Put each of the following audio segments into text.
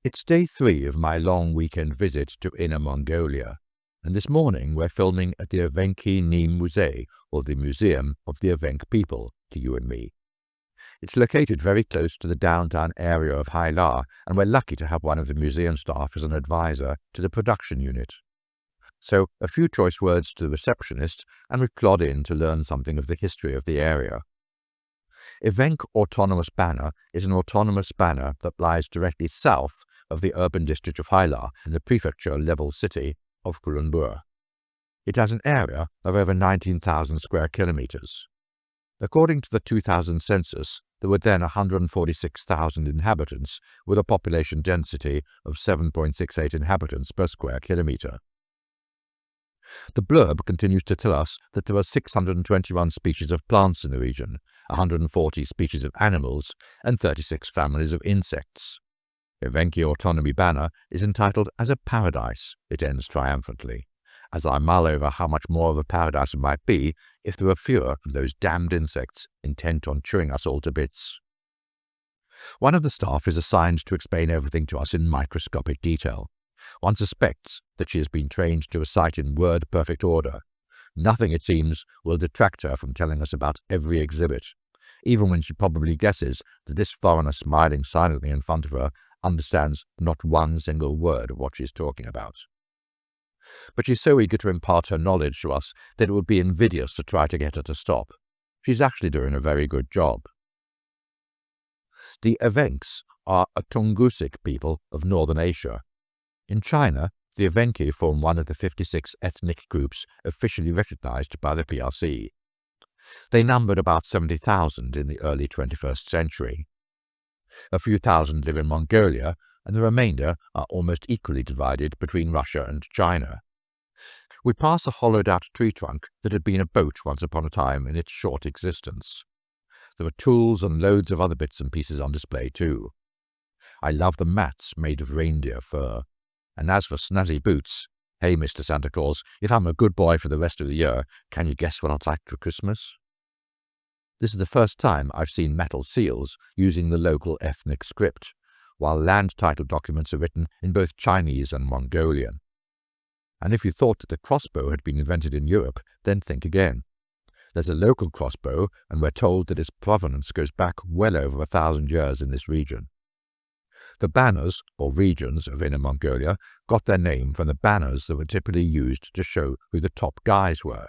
It's day 3 of my long weekend visit to Inner Mongolia, and this morning we're filming at the Ewengki Ni Muzei, or the Museum of the Evenk people, to you and me. It's located very close to the downtown area of Hailar, and we're lucky to have one of the museum staff as an advisor to the production unit. So, a few choice words to the receptionist, and we plod in to learn something of the history of the area. Evenk Autonomous Banner is an autonomous banner that lies directly south of the urban district of Hailar in the prefecture-level city of Kulunbur. It has an area of over 19,000 square kilometers. According to the 2000 census, there were then 146,000 inhabitants with a population density of 7.68 inhabitants per square kilometer. The blurb continues to tell us that there are 621 species of plants in the region, 140 species of animals, and 36 families of insects. Ewengki Autonomy Banner is entitled As a Paradise, it ends triumphantly, as I mull over how much more of a paradise it might be if there were fewer of those damned insects intent on chewing us all to bits. One of the staff is assigned to explain everything to us in microscopic detail. One suspects that she has been trained to recite in word-perfect order. Nothing, it seems, will detract her from telling us about every exhibit, even when she probably guesses that this foreigner smiling silently in front of her understands not one single word of what she is talking about. But she's so eager to impart her knowledge to us that it would be invidious to try to get her to stop. She's actually doing a very good job. The Evenks are a Tungusic people of northern Asia. In China, the Evenki form one of the 56 ethnic groups officially recognized by the PRC. They numbered about 70,000 in the early 21st century. A few thousand live in Mongolia, and the remainder are almost equally divided between Russia and China. We pass a hollowed-out tree trunk that had been a boat once upon a time in its short existence. There were tools and loads of other bits and pieces on display too. I love the mats made of reindeer fur. And as for snazzy boots, hey, Mr. Santa Claus, if I'm a good boy for the rest of the year, can you guess what I'd like for Christmas? This is the first time I've seen metal seals using the local ethnic script, while land title documents are written in both Chinese and Mongolian. And if you thought that the crossbow had been invented in Europe, then think again. There's a local crossbow, and we're told that its provenance goes back well over 1,000 years in this region. The banners, or regions, of Inner Mongolia got their name from the banners that were typically used to show who the top guys were.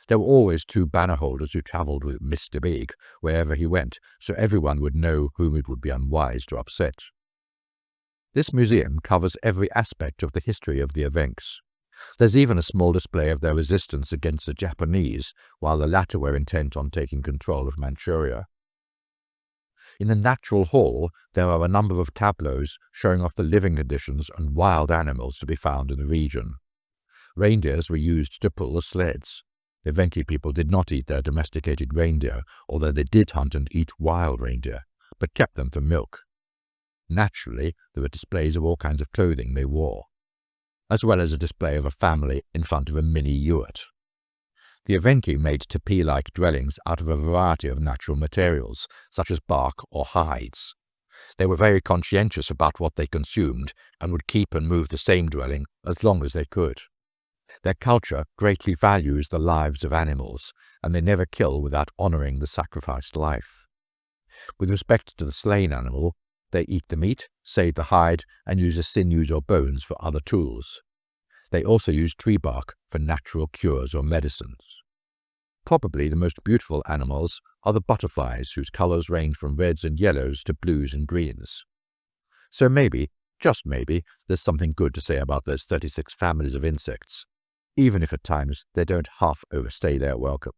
There were always 2 banner holders who travelled with Mr. Big wherever he went, so everyone would know whom it would be unwise to upset. This museum covers every aspect of the history of the Evenks. There's even a small display of their resistance against the Japanese, while the latter were intent on taking control of Manchuria. In the Natural Hall, there are a number of tableaus showing off the living conditions and wild animals to be found in the region. Reindeers were used to pull the sleds. The Evenki people did not eat their domesticated reindeer, although they did hunt and eat wild reindeer, but kept them for milk. Naturally, there were displays of all kinds of clothing they wore, as well as a display of a family in front of a mini yurt. The Evenki made teepee-like dwellings out of a variety of natural materials, such as bark or hides. They were very conscientious about what they consumed, and would keep and move the same dwelling as long as they could. Their culture greatly values the lives of animals, and they never kill without honoring the sacrificed life. With respect to the slain animal, they eat the meat, save the hide, and use the sinews or bones for other tools. They also use tree bark for natural cures or medicines. Probably the most beautiful animals are the butterflies, whose colors range from reds and yellows to blues and greens. So maybe, just maybe, there's something good to say about those 36 families of insects, even if at times they don't half overstay their welcome.